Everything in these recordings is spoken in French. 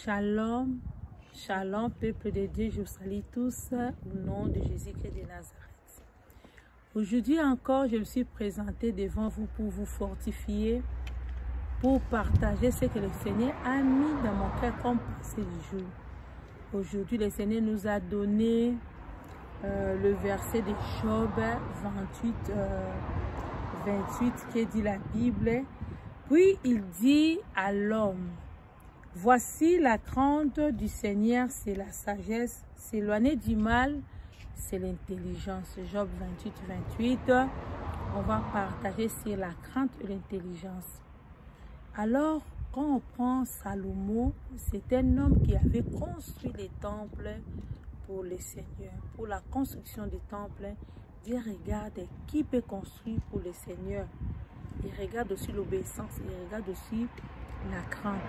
Shalom, shalom, peuple de Dieu, je vous salue tous au nom de Jésus-Christ de Nazareth. Aujourd'hui encore, je me suis présentée devant vous pour vous fortifier, pour partager ce que le Seigneur a mis dans mon cœur comme passé du jour. Aujourd'hui, le Seigneur nous a donné le verset de Job 28 qui dit la Bible. Puis il dit à l'homme: voici la crainte du Seigneur, c'est la sagesse, s'éloigner du mal, c'est l'intelligence. Job 28. On va partager sur la crainte et l'intelligence. Alors, quand on prend Salomon, c'est un homme qui avait construit les temples pour le Seigneur. Pour la construction des temples, Dieu regarde qui peut construire pour le Seigneur. Il regarde aussi l'obéissance, il regarde aussi la crainte.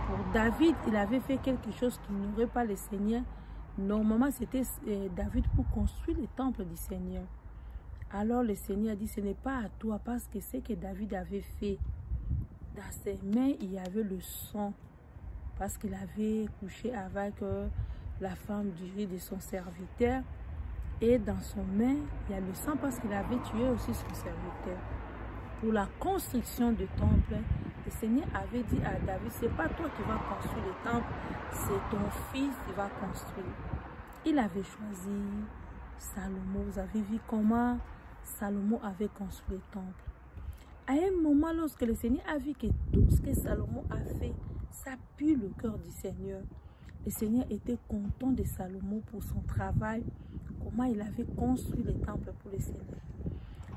Pour David, il avait fait quelque chose qui n'aurait pas le Seigneur. Normalement, c'était David pour construire le temple du Seigneur. Alors le Seigneur a dit, ce n'est pas à toi, parce que ce que David avait fait, dans ses mains, il y avait le sang, parce qu'il avait couché avec la femme de son serviteur. Et dans son main, il y a le sang, parce qu'il avait tué aussi son serviteur. Pour la construction du temple, le Seigneur avait dit à David, c'est pas toi qui vas construire le temple, c'est ton fils qui va construire. Il avait choisi Salomon. Vous avez vu comment Salomon avait construit le temple. À un moment, lorsque le Seigneur a vu que tout ce que Salomon a fait, ça pue le cœur du Seigneur. Le Seigneur était content de Salomon pour son travail, comment il avait construit le temple pour le Seigneur.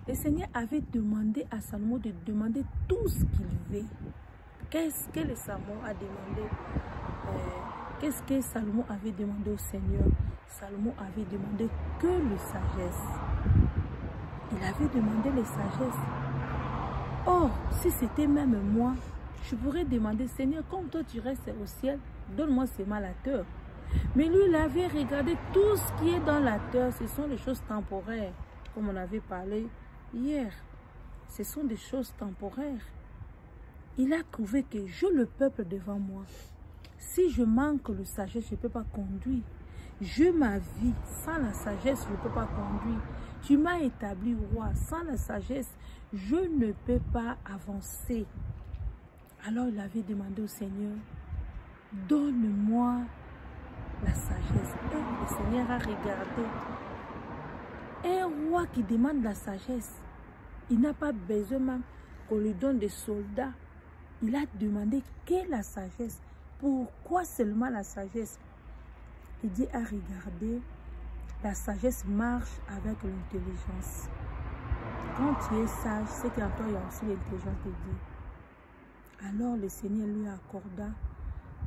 Le Seigneur avait demandé à Salomon de demander tout ce qu'il veut. Qu'est-ce que le Salomon a demandé? Qu'est-ce que Salomon avait demandé au Seigneur? Salomon avait demandé que la sagesse. Il avait demandé la sagesse. Or, si c'était même moi, je pourrais demander, Seigneur, comme toi tu restes au ciel, donne-moi seulement la terre. Mais lui, il avait regardé tout ce qui est dans la terre, ce sont des choses temporaires, comme on avait parlé hier. Ce sont des choses temporaires. Il a trouvé que j'ai le peuple devant moi. Si je manque de sagesse, je ne peux pas conduire. J'ai ma vie. Sans la sagesse, je ne peux pas conduire. Tu m'as établi roi. Sans la sagesse, je ne peux pas avancer. Alors il avait demandé au Seigneur, donne-moi la sagesse. Et le Seigneur a regardé. Un roi qui demande la sagesse, il n'a pas besoin même qu'on lui donne des soldats. Il a demandé que la sagesse. Pourquoi seulement la sagesse? Et Dieu a regardé. La sagesse marche avec l'intelligence. Quand tu es sage, c'est qu'en toi il y a aussi l'intelligence de Dieu. Alors le Seigneur lui accorda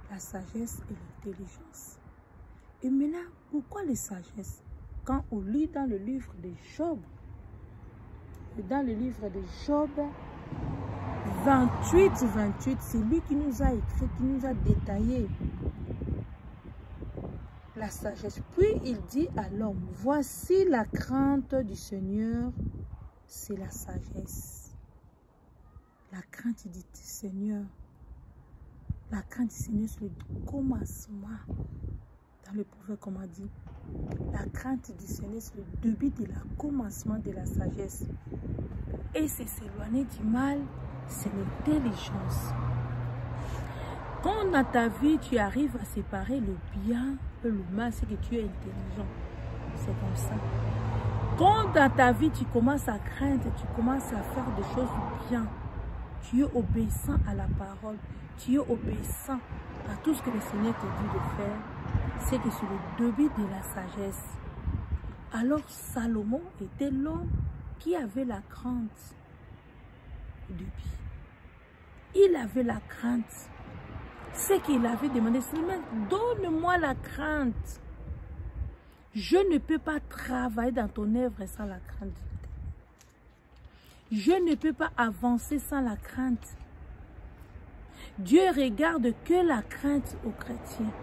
la sagesse et l'intelligence. Et maintenant, pourquoi la sagesse? Quand on lit dans le livre de Job, c'est lui qui nous a écrit, qui nous a détaillé la sagesse. Puis il dit à l'homme, voici la crainte du Seigneur, c'est la sagesse. La crainte du Seigneur, la crainte du Seigneur, c'est le commencement. Dans le prophète, comme on dit, la crainte du Seigneur, c'est le début de la commencement de la sagesse. Et c'est s'éloigner du mal, c'est l'intelligence. Quand dans ta vie, tu arrives à séparer le bien et le mal, c'est que tu es intelligent. C'est comme ça. Quand dans ta vie, tu commences à craindre, tu commences à faire des choses bien, tu es obéissant à la parole, tu es obéissant à tout ce que le Seigneur te dit de faire, c'est que c'est le début de la sagesse. Alors Salomon était l'homme qui avait la crainte de Dieu. Il avait la crainte. Ce qu'il avait demandé, c'est donne-moi la crainte. Je ne peux pas travailler dans ton œuvre sans la crainte. Je ne peux pas avancer sans la crainte. Dieu regarde que la crainte aux chrétiens.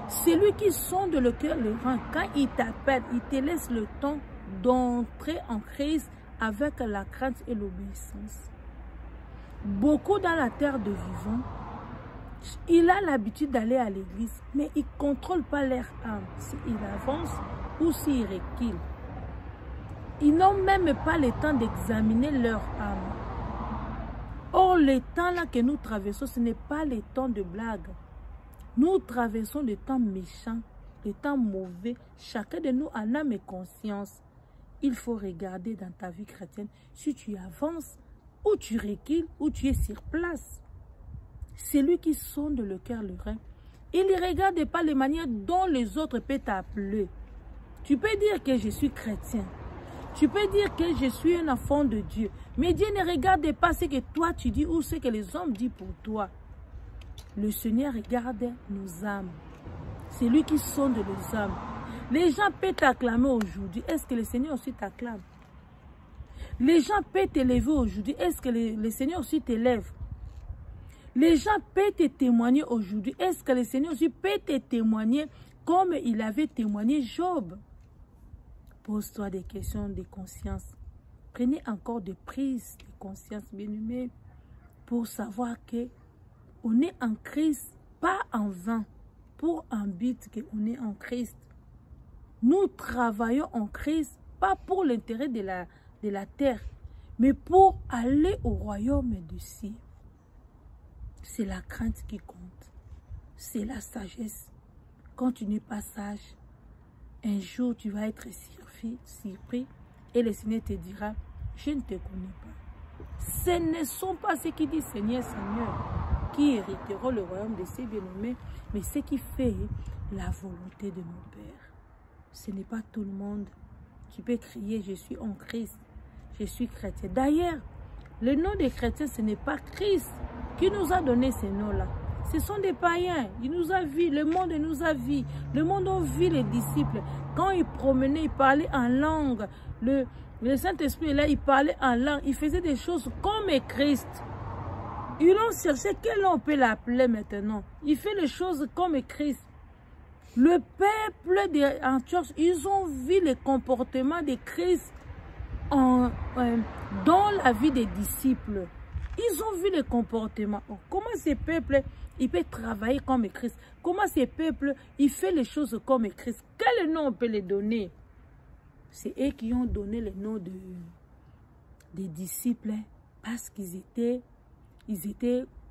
Celui qui sonde le cœur le rend. Quand il t'appelle, il te laisse le temps d'entrer en crise avec la crainte et l'obéissance. Beaucoup dans la terre de vivants, Il a l'habitude d'aller à l'église, mais il ne contrôle pas leur âme. S'il avance ou s'il recule. Ils n'ont même pas le temps d'examiner leur âme. Or, le temps là que nous traversons, ce n'est pas le temps de blague. Nous traversons le temps méchant, le temps mauvais. Chacun de nous en âme et conscience. Il faut regarder dans ta vie chrétienne si tu avances, ou tu recules, ou tu es sur place. C'est lui qui sonde le cœur, le rein. Il ne regarde pas les manières dont les autres peuvent t'appeler. Tu peux dire que je suis chrétien. Tu peux dire que je suis un enfant de Dieu. Mais Dieu ne regarde pas ce que toi tu dis ou ce que les hommes disent pour toi. Le Seigneur regarde nos âmes. C'est lui qui sonde les âmes. Les gens peuvent t'acclamer aujourd'hui. Est-ce que le Seigneur aussi t'acclame? Les gens peuvent t'élever aujourd'hui. Est-ce que le Seigneur aussi t'élève? Les gens peuvent te témoigner aujourd'hui. Est-ce que le Seigneur aussi peut te témoigner comme il avait témoigné Job? Pose-toi des questions de conscience. Prenez encore des prises de conscience, bien-aimés, pour savoir que on est en Christ, pas en vain, pour un but qu'on est en Christ. Nous travaillons en Christ, pas pour l'intérêt de la terre, mais pour aller au royaume des cieux. C'est la crainte qui compte. C'est la sagesse. Quand tu n'es pas sage, un jour tu vas être surpris et le Seigneur te dira, je ne te connais pas. Ce ne sont pas ceux qui disent Seigneur, Seigneur, qui hériteront le royaume de ses bien-aimés, mais ceux qui font la volonté de mon Père. Ce n'est pas tout le monde qui peut crier, je suis en Christ, je suis chrétien. D'ailleurs, le nom de chrétien, ce n'est pas Christ qui nous a donné ces noms-là. Ce sont des païens. Il nous a vus, le monde nous a vus. Le monde a vu les disciples. Quand ils promenaient, ils parlaient en langue. Le Saint-Esprit, là, il parlait en langue. Il faisait des choses comme Christ. Ils ont cherché quel nom on peut l'appeler maintenant. Il fait les choses comme Christ. Le peuple d'Antioche, ils ont vu le comportement de Christ dans la vie des disciples. Ils ont vu le comportement. Comment ces peuples, ils peuvent travailler comme Christ? Comment ces peuples, ils font les choses comme Christ? Quel nom on peut les donner? C'est eux qui ont donné le nom des disciples parce qu'ils étaient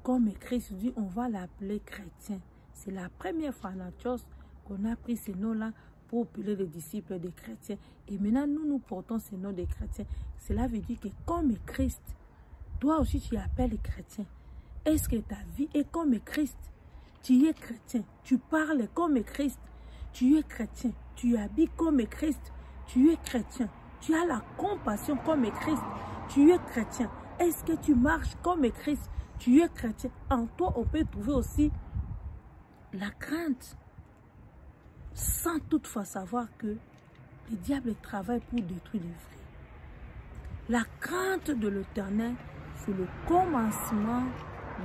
comme Christ. Dit, on va l'appeler chrétien. C'est la première fois en Antioche qu'on a pris ce nom-là pour appeler les disciples des chrétiens. Et maintenant, nous portons ce nom des chrétiens. Cela veut dire que comme Christ, toi aussi tu appelles chrétien. Est-ce que ta vie est comme Christ? Tu es chrétien. Tu parles comme Christ. Tu es chrétien. Tu habites comme Christ. Tu es chrétien. Tu as la compassion comme Christ. Tu es chrétien. Est-ce que tu marches comme Christ? Tu es chrétien. En toi, on peut trouver aussi la crainte. Sans toutefois savoir que le diable travaille pour détruire les vrais. La crainte de l'Éternel, c'est le commencement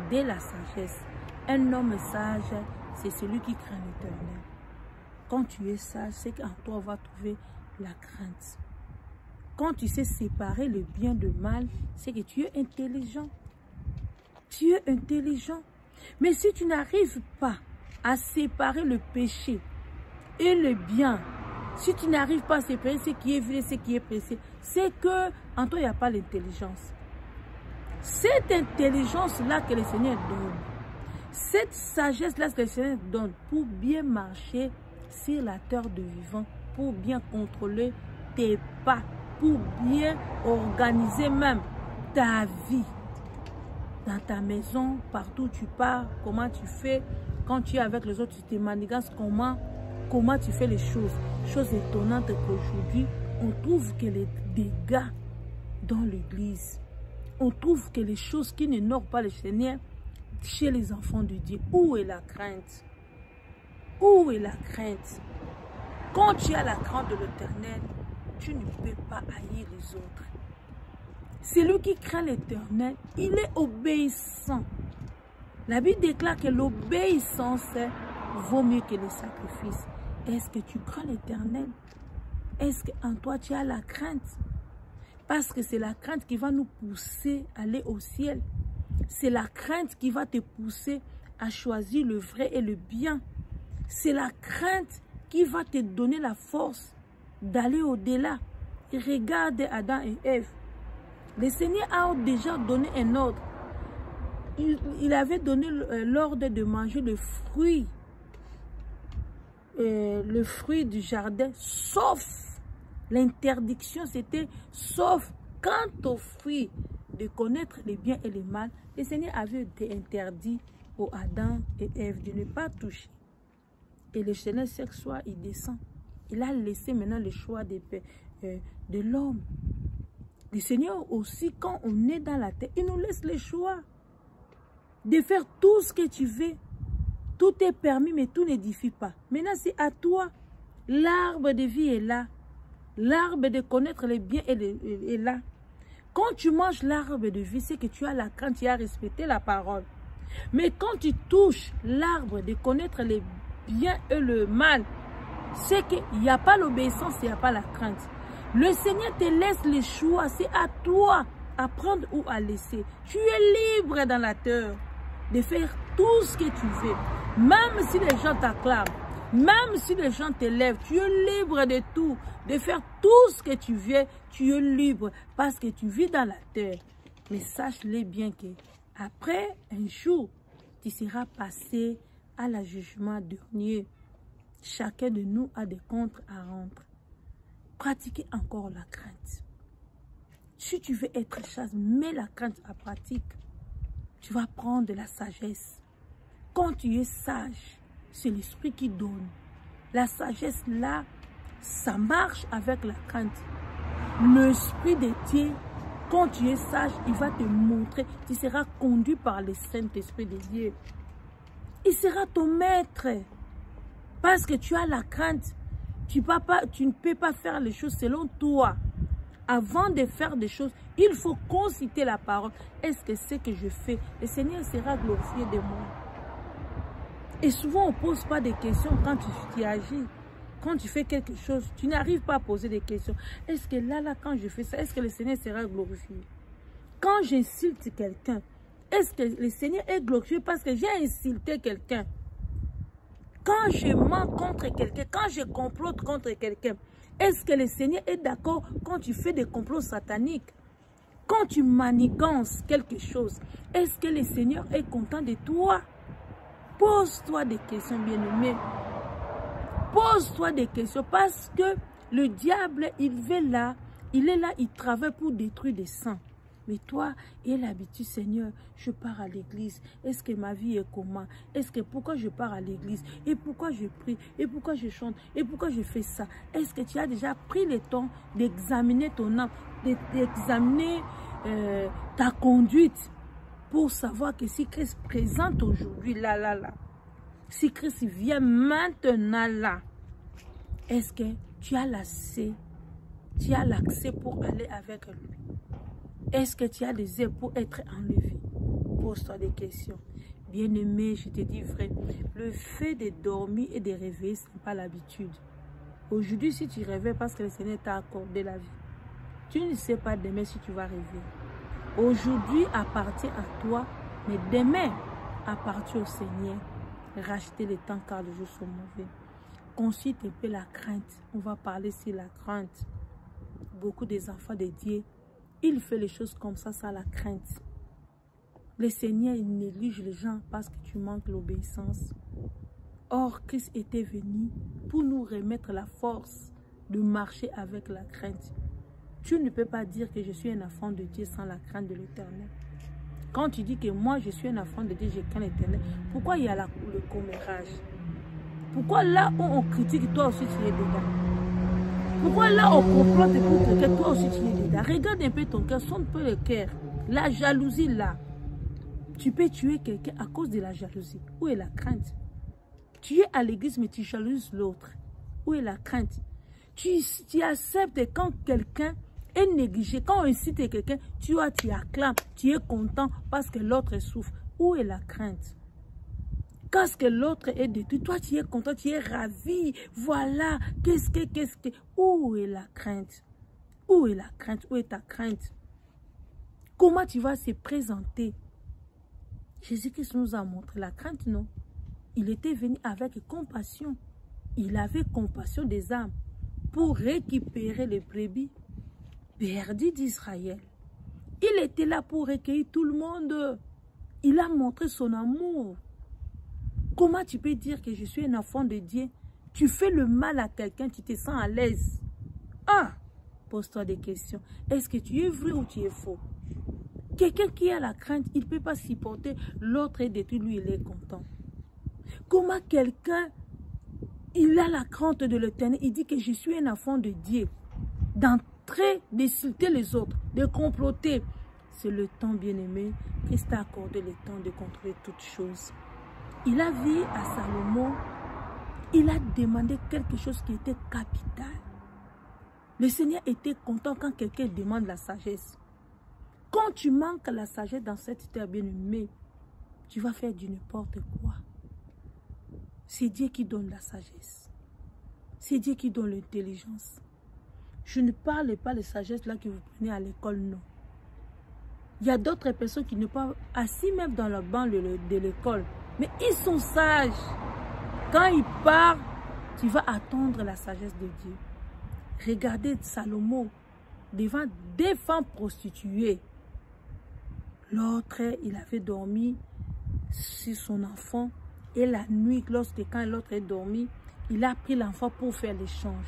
de la sagesse. Un homme sage, c'est celui qui craint l'Éternel. Quand tu es sage, c'est qu'en toi on va trouver la crainte. Quand tu sais séparer le bien du mal, c'est que tu es intelligent. Tu es intelligent. Mais si tu n'arrives pas à séparer le péché et le bien, si tu n'arrives pas à séparer ce qui est vrai, ce qui est précieux, c'est que en toi il n'y a pas l'intelligence. Cette intelligence-là que le Seigneur donne, cette sagesse-là que le Seigneur donne pour bien marcher sur la terre de vivant, pour bien contrôler tes pas, pour bien organiser même ta vie. Dans ta maison, partout où tu pars, comment tu fais, quand tu es avec les autres, tu te manigances, comment tu fais les choses. Chose étonnante qu'aujourd'hui, on trouve que les dégâts dans l'église, on trouve que les choses qui n'honorent pas le Seigneur chez les enfants de Dieu. Où est la crainte? Où est la crainte? Quand tu as la crainte de l'Éternel, tu ne peux pas haïr les autres. Celui qui craint l'Éternel, il est obéissant. La Bible déclare que l'obéissance vaut mieux que le sacrifice. Est-ce que tu crains l'Éternel? Est-ce qu'en toi tu as la crainte? Parce que c'est la crainte qui va nous pousser à aller au ciel. C'est la crainte qui va te pousser à choisir le vrai et le bien. C'est la crainte qui va te donner la force d'aller au-delà. Regarde Adam et Ève. Le Seigneur a déjà donné un ordre. Il avait donné l'ordre de manger le fruit du jardin, sauf l'interdiction, c'était sauf quant au fruit de connaître le bien et le mal. Le Seigneur avait été interdit aux Adam et Ève de ne pas toucher. Et le Seigneur, chaque soir, il descend. Il a laissé maintenant le choix de l'homme. Le Seigneur aussi, quand on est dans la terre, il nous laisse le choix de faire tout ce que tu veux. Tout est permis, mais tout n'édifie pas. Maintenant, c'est à toi. L'arbre de vie est là. L'arbre de connaître le bien est là. Quand tu manges l'arbre de vie, c'est que tu as la crainte, tu as respecté la parole. Mais quand tu touches l'arbre de connaître le bien et le mal, c'est qu'il n'y a pas l'obéissance, il n'y a pas la crainte. Le Seigneur te laisse les choix, c'est à toi à prendre ou à laisser. Tu es libre dans la terre de faire tout ce que tu veux. Même si les gens t'acclament, même si les gens t'élèvent, tu es libre de tout, de faire tout ce que tu veux, tu es libre parce que tu vis dans la terre. Mais sache-le bien que après un jour, tu seras passé à la jugement dernier. Chacun de nous a des comptes à rendre. Pratiquez encore la crainte. Si tu veux être sage, mets la crainte à pratique. Tu vas prendre de la sagesse. Quand tu es sage, c'est l'esprit qui donne. La sagesse là, ça marche avec la crainte. L'esprit de Dieu, quand tu es sage, il va te montrer. Tu seras conduit par le Saint-Esprit de Dieu. Il sera ton maître. Parce que tu as la crainte. Tu ne peux pas faire les choses selon toi. Avant de faire des choses, il faut consulter la parole. Est-ce que ce que je fais, le Seigneur sera glorifié de moi? Et souvent, on ne pose pas de questions quand tu agis. Quand tu fais quelque chose, tu n'arrives pas à poser des questions. Est-ce que là, quand je fais ça, est-ce que le Seigneur sera glorifié? Quand j'insulte quelqu'un, est-ce que le Seigneur est glorifié parce que j'ai insulté quelqu'un? Quand je mens contre quelqu'un, quand je complote contre quelqu'un, est-ce que le Seigneur est d'accord quand tu fais des complots sataniques? Quand tu manigances quelque chose, est-ce que le Seigneur est content de toi? Pose-toi des questions, bien-aimé. Pose-toi des questions parce que le diable, il est là, il travaille pour détruire des saints. Mais toi, il a l'habitude, Seigneur, je pars à l'église. Est-ce que ma vie est comment? Est-ce que pourquoi je pars à l'église? Et pourquoi je prie? Et pourquoi je chante? Et pourquoi je fais ça? Est-ce que tu as déjà pris le temps d'examiner ton âme, d'examiner ta conduite pour savoir que si Christ présente aujourd'hui, là, si Christ vient maintenant là, est-ce que tu as l'accès pour aller avec lui? Est-ce que tu as des ailes pour être enlevé? Pose-toi des questions. Bien-aimé, je te dis vrai, le fait de dormir et de rêver, ce n'est pas l'habitude. Aujourd'hui, si tu rêves parce que le Seigneur t'a accordé la vie, tu ne sais pas demain si tu vas rêver. Aujourd'hui appartient à toi, mais demain appartient au Seigneur. Rachetez le temps car les jours sont mauvais. Consulte un peu la crainte. On va parler sur la crainte. Beaucoup des enfants de Dieu, il fait les choses comme ça la crainte. Le Seigneur, il néglige les gens parce que tu manques l'obéissance. Or, Christ était venu pour nous remettre la force de marcher avec la crainte. Tu ne peux pas dire que je suis un enfant de Dieu sans la crainte de l'Éternel. Quand tu dis que moi, je suis un enfant de Dieu, je crains l'Éternel, pourquoi il y a le commérage? Pourquoi là où on critique, toi aussi tu es dedans? Pourquoi là on complote pour quelqu'un, toi aussi tu es dedans? Regarde un peu ton cœur, sonne un peu le cœur. La jalousie là. Tu peux tuer quelqu'un à cause de la jalousie. Où est la crainte? Tu es à l'église mais tu jalouses l'autre. Où est la crainte? Tu acceptes quand quelqu'un est négligé. Quand on incite quelqu'un, tu acclames, tu es content parce que l'autre souffre. Où est la crainte? Quand l'autre est détruit, toi tu es content, tu es ravi. Voilà, qu'est-ce que... Où est la crainte? Où est la crainte? Où est ta crainte? Comment tu vas se présenter? Jésus-Christ nous a montré la crainte, non? Il était venu avec compassion. Il avait compassion des âmes pour récupérer les brebis perdues d'Israël. Il était là pour recueillir tout le monde. Il a montré son amour. Comment tu peux dire que je suis un enfant de Dieu? Tu fais le mal à quelqu'un, tu te sens à l'aise. Ah! Pose-toi des questions. Est-ce que tu es vrai ou tu es faux? Quelqu'un qui a la crainte, il ne peut pas supporter. L'autre est détruit, lui, il est content. Comment quelqu'un, il a la crainte de l'Éternel, il dit que je suis un enfant de Dieu, d'entrer, d'insulter les autres, de comploter. C'est le temps, bien-aimé, Christ a accordé le temps de contrôler toutes choses. Il a vu à Salomon, il a demandé quelque chose qui était capital. Le Seigneur était content quand quelqu'un demande la sagesse. Quand tu manques la sagesse dans cette terre bien-aimée, tu vas faire du n'importe quoi. C'est Dieu qui donne la sagesse. C'est Dieu qui donne l'intelligence. Je ne parle pas de sagesse là que vous prenez à l'école, non. Il y a d'autres personnes qui ne sont pas assis même dans le banc de l'école. Mais ils sont sages. Quand ils parlent, tu vas attendre la sagesse de Dieu. Regardez Salomon devant des femmes prostituées. L'autre, il avait dormi sur son enfant. Et la nuit, quand l'autre est dormi, il a pris l'enfant pour faire l'échange.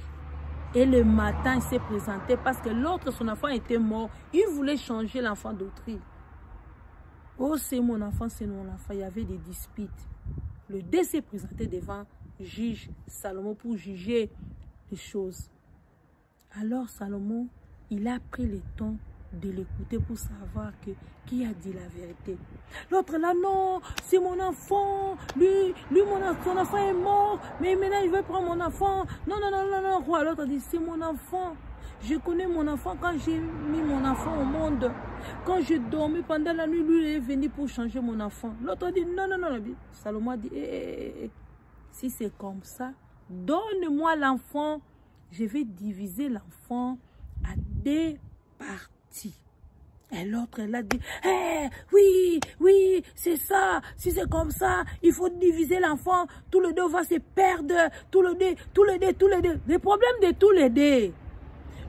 Et le matin, il s'est présenté parce que l'autre, son enfant était mort. Il voulait changer l'enfant d'autrui. Oh, c'est mon enfant, c'est mon enfant. Il y avait des disputes. Le dé s'est présenté devant le juge Salomon pour juger les choses. Alors Salomon, il a pris le temps de l'écouter pour savoir qui a dit la vérité. L'autre là, non, c'est mon enfant, son enfant est mort, mais maintenant il veut prendre mon enfant. Non, non, non, non, non, roi. L'autre dit, c'est mon enfant. Je connais mon enfant quand j'ai mis mon enfant au monde. Quand je dormais pendant la nuit, lui est venu pour changer mon enfant. L'autre dit, non, non, non. Salomon a dit, si c'est comme ça, donne-moi l'enfant. Je vais diviser l'enfant à deux parties. Et l'autre, elle a dit, oui, oui, c'est ça. Si c'est comme ça, il faut diviser l'enfant. Tout le deux va se perdre. Tout le deux. Les problèmes de tous les deux.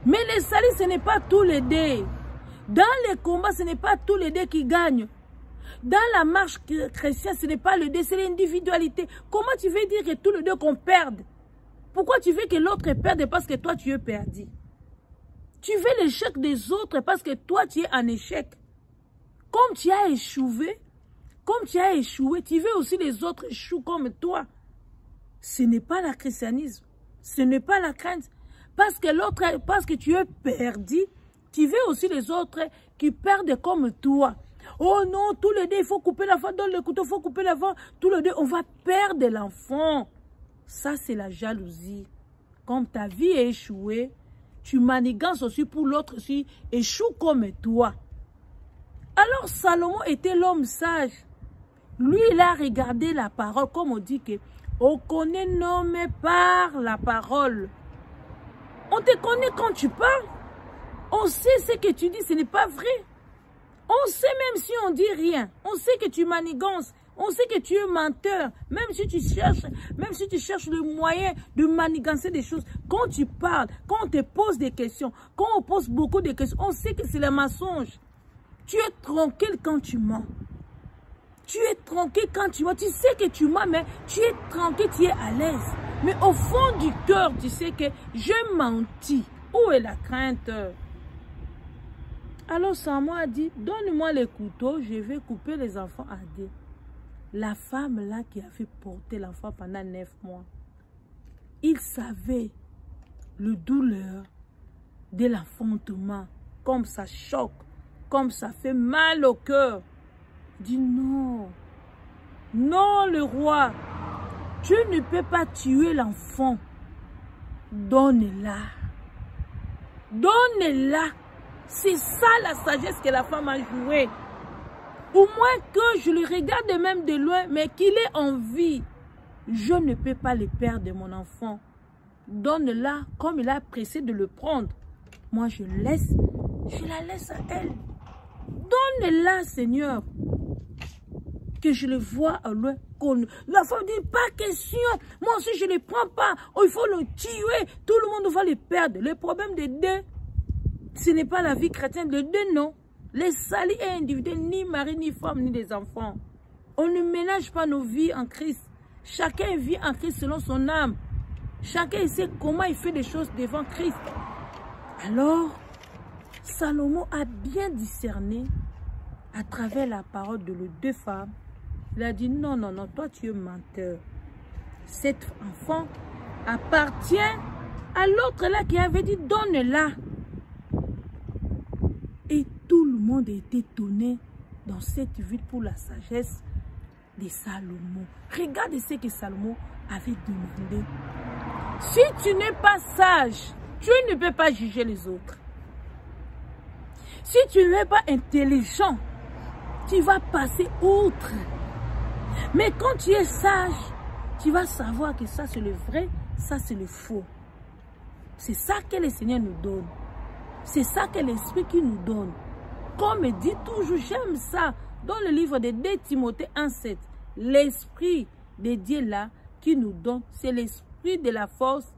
Mais les salis, ce n'est pas tous les deux. Dans les combats, ce n'est pas tous les deux qui gagnent. Dans la marche chrétienne, ce n'est pas le deux, c'est l'individualité. Comment tu veux dire que tous les deux qu'on perde? Pourquoi tu veux que l'autre perde parce que toi tu es perdu? Tu veux l'échec des autres parce que toi tu es en échec. Comme tu as échoué, tu veux aussi les autres échouent comme toi. Ce n'est pas le christianisme. Ce n'est pas la crainte. Parce que tu es perdu, tu veux aussi les autres qui perdent comme toi. Oh non, tous les deux, il faut couper l'enfant, donne le couteau, il faut couper l'enfant. Tous les deux, on va perdre l'enfant. Ça, c'est la jalousie. Comme ta vie est échouée, tu manigances aussi pour l'autre aussi, échoue comme toi. Alors, Salomon était l'homme sage. Lui, il a regardé la parole, comme on dit que on connaît nommé par la parole. On te connaît quand tu parles. On sait ce que tu dis, ce n'est pas vrai. On sait même si on dit rien. On sait que tu manigances. On sait que tu es menteur. Même si tu cherches le moyen de manigancer des choses. Quand tu parles, quand on te pose des questions, quand on pose beaucoup de questions, on sait que c'est le mensonge. Tu es tranquille quand tu mens. Tu es tranquille quand tu mens. Tu sais que tu mens, mais tu es tranquille, tu es à l'aise. Mais au fond du cœur, tu sais que je mentis. Où est la crainte? Alors Salomon a dit, donne-moi les couteaux, je vais couper les enfants à deux. La femme là qui a fait porter l'enfant pendant 9 mois, il savait le douleur de l'enfantement, comme ça choque, comme ça fait mal au cœur. Il dit non, non le roi, tu ne peux pas tuer l'enfant. Donne-la. Donne-la. C'est ça la sagesse que la femme a jouée. Au moins que je le regarde même de loin, mais qu'il est en vie. Je ne peux pas le perdre, mon enfant. Donne-la comme il a pressé de le prendre. Moi, je la laisse à elle. Donne-la, Seigneur. que je le vois à loin. La femme dit, pas question, moi aussi je ne les prends pas, oh, il faut le tuer, tout le monde va les perdre. Le problème des deux, ce n'est pas la vie chrétienne, les deux non. Les salis est individuel, ni mari, ni femme, ni des enfants. On ne ménage pas nos vies en Christ. Chacun vit en Christ selon son âme. Chacun sait comment il fait les choses devant Christ. Alors, Salomon a bien discerné à travers la parole de les deux femmes. Il a dit, non, non, non, toi tu es menteur. Cet enfant appartient à l'autre là qui avait dit, donne-la. Et tout le monde était étonné dans cette ville pour la sagesse de Salomon. Regarde ce que Salomon avait demandé. Si tu n'es pas sage, tu ne peux pas juger les autres. Si tu n'es pas intelligent, tu vas passer outre. Mais quand tu es sage, tu vas savoir que ça c'est le vrai, ça c'est le faux. C'est ça que le Seigneur nous donne. C'est ça que l'Esprit qui nous donne. Comme dit toujours, j'aime ça. Dans le livre de 2 Timothée 1,7, l'Esprit de Dieu là qui nous donne, c'est l'Esprit de la force,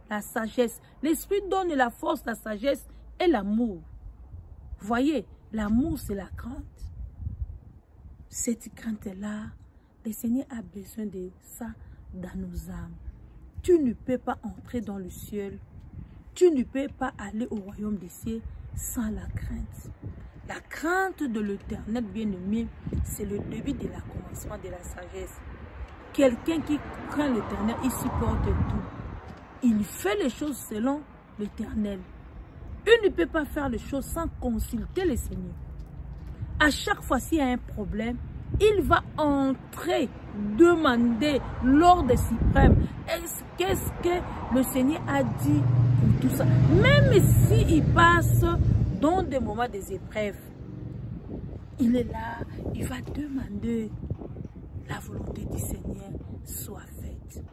la sagesse. L'Esprit donne la force, la sagesse et l'amour. Voyez, l'amour c'est la crainte. Cette crainte-là, le Seigneur a besoin de ça dans nos âmes. Tu ne peux pas entrer dans le ciel. Tu ne peux pas aller au royaume des cieux sans la crainte. La crainte de l'Éternel, bien-aimé, c'est le début de la commencement de la sagesse. Quelqu'un qui craint l'Éternel, il supporte tout. Il fait les choses selon l'Éternel. Il ne peut pas faire les choses sans consulter le Seigneur. À chaque fois s'il y a un problème, il va entrer, demander l'ordre suprême. Qu'est-ce que le Seigneur a dit pour tout ça? Même s'il passe dans des moments des épreuves, il est là, il va demander la volonté du Seigneur soit faite.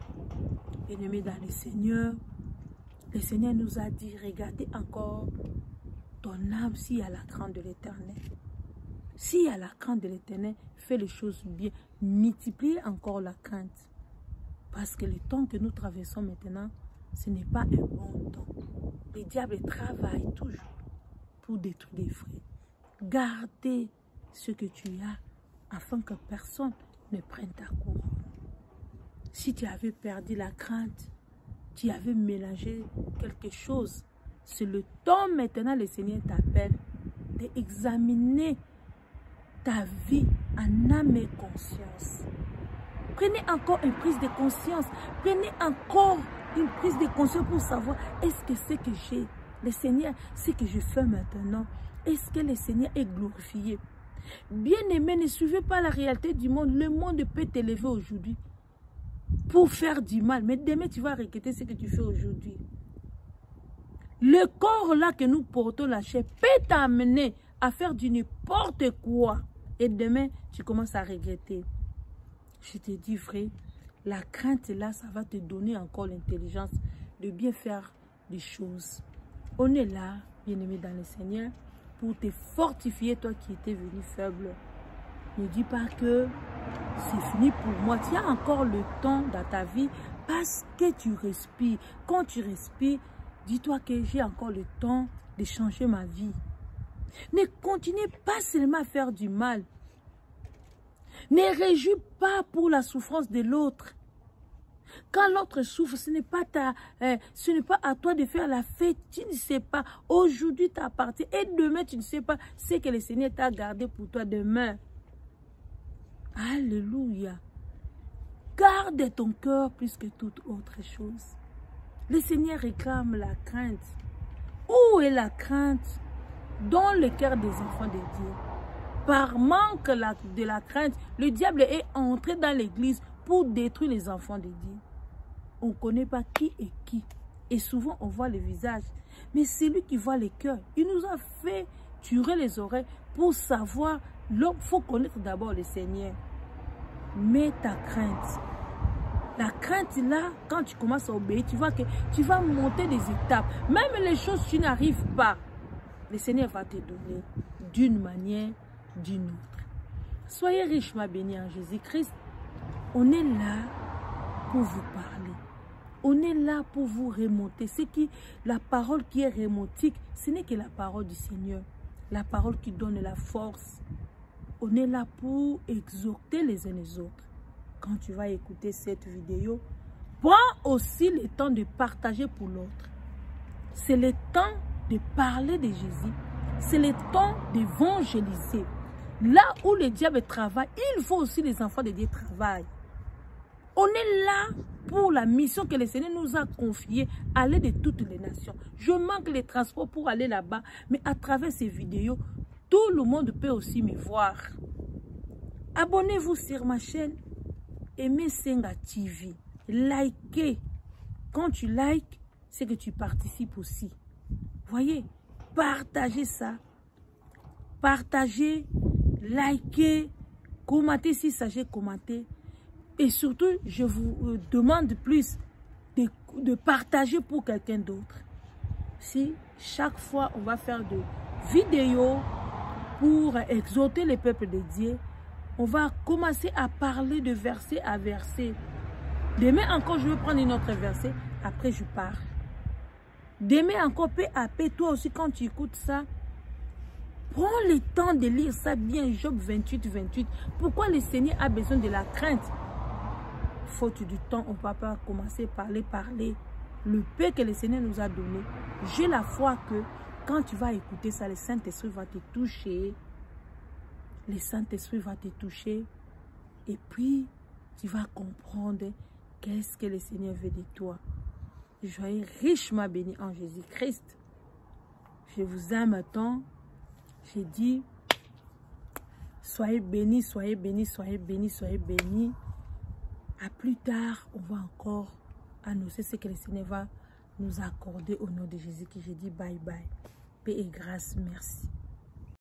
Bien-aimés dans le Seigneur nous a dit, regardez encore ton âme s'il y a la crainte de l'Éternel. S'il y a la crainte de l'Éternel, fais les choses bien. Multiplie encore la crainte. Parce que le temps que nous traversons maintenant, ce n'est pas un bon temps. Le diable travaille toujours pour détruire les vrais. Gardez ce que tu as afin que personne ne prenne ta couronne. Si tu avais perdu la crainte, tu avais mélangé quelque chose, c'est le temps maintenant le Seigneur t'appelle d'examiner ta vie en âme et conscience. Prenez encore une prise de conscience. Prenez encore une prise de conscience pour savoir est-ce que c'est que j'ai. Le Seigneur, ce que je fais maintenant, est-ce que le Seigneur est glorifié? Bien-aimé, ne suivez pas la réalité du monde. Le monde peut t'élever aujourd'hui pour faire du mal. Mais demain, tu vas regretter ce que tu fais aujourd'hui. Le corps là que nous portons, la chair, peut t'amener à faire du n'importe quoi. Et demain, tu commences à regretter. Je te dis, frère, la crainte là, ça va te donner encore l'intelligence de bien faire des choses. On est là, bien-aimé dans le Seigneur, pour te fortifier, toi qui étais venu faible. Ne dis pas que c'est fini pour moi. Tu as encore le temps dans ta vie parce que tu respires. Quand tu respires, dis-toi que j'ai encore le temps de changer ma vie. Ne continuez pas seulement à faire du mal. Ne réjouis pas pour la souffrance de l'autre. Quand l'autre souffre, ce n'est pas à toi de faire la fête. Tu ne sais pas. Aujourd'hui t'appartient et demain tu ne sais pas ce que le Seigneur t'a gardé pour toi demain. Alléluia. Garde ton cœur plus que toute autre chose. Le Seigneur réclame la crainte. Où est la crainte? Dans le cœur des enfants de Dieu. Par manque de la crainte, le diable est entré dans l'église pour détruire les enfants de Dieu. On ne connaît pas qui est qui. Et souvent, on voit le visage. Mais c'est lui qui voit les cœurs. Il nous a fait tuer les oreilles pour savoir. L'homme, il faut connaître d'abord le Seigneur. Mets ta crainte. La crainte là, quand tu commences à obéir, tu vois que tu vas monter des étapes. Même les choses, tu n'arrives pas. Le Seigneur va te donner d'une manière, d'une autre. Soyez riches, ma bénie en Jésus-Christ. On est là pour vous parler. On est là pour vous remonter. La parole qui est remontique, ce n'est que la parole du Seigneur. La parole qui donne la force. On est là pour exhorter les uns les autres. Quand tu vas écouter cette vidéo, prends aussi le temps de partager pour l'autre. C'est le temps de parler de Jésus. C'est le temps d'évangéliser. Là où le diable travaille, il faut aussi les enfants de Dieu travaillent. On est là pour la mission que le Seigneur nous a confiée, aller de toutes les nations. Je manque les transports pour aller là-bas, mais à travers ces vidéos, tout le monde peut aussi me voir. Abonnez-vous sur ma chaîne, aimez Senga TV, likez. Quand tu likes, c'est que tu participes aussi. Voyez, partagez ça. Partagez, likez, commentez si ça j'ai commenté. Et surtout, je vous demande plus de partager pour quelqu'un d'autre. Si chaque fois on va faire des vidéos pour exhorter le peuple de Dieu, on va commencer à parler de verset à verset. Demain encore, je vais prendre une autre verset, après je pars. Demain encore, peu à peu, toi aussi quand tu écoutes ça, prends le temps de lire ça bien, Job 28, 28. Pourquoi le Seigneur a besoin de la crainte? Faute du temps, on ne peut pas commencer à parler. Le peu que le Seigneur nous a donné, j'ai la foi que quand tu vas écouter ça, le Saint-Esprit va te toucher. Le Saint-Esprit va te toucher. Et puis, tu vas comprendre qu'est-ce que le Seigneur veut de toi. Soyez riche, ma bénie en Jésus-Christ. Je vous aime tant. J'ai dit, soyez bénis, soyez bénis, soyez bénis, soyez bénis. À plus tard, on va encore annoncer ce que le Seigneur va nous accorder au nom de Jésus. Que j'ai dit bye bye. Paix et grâce, merci.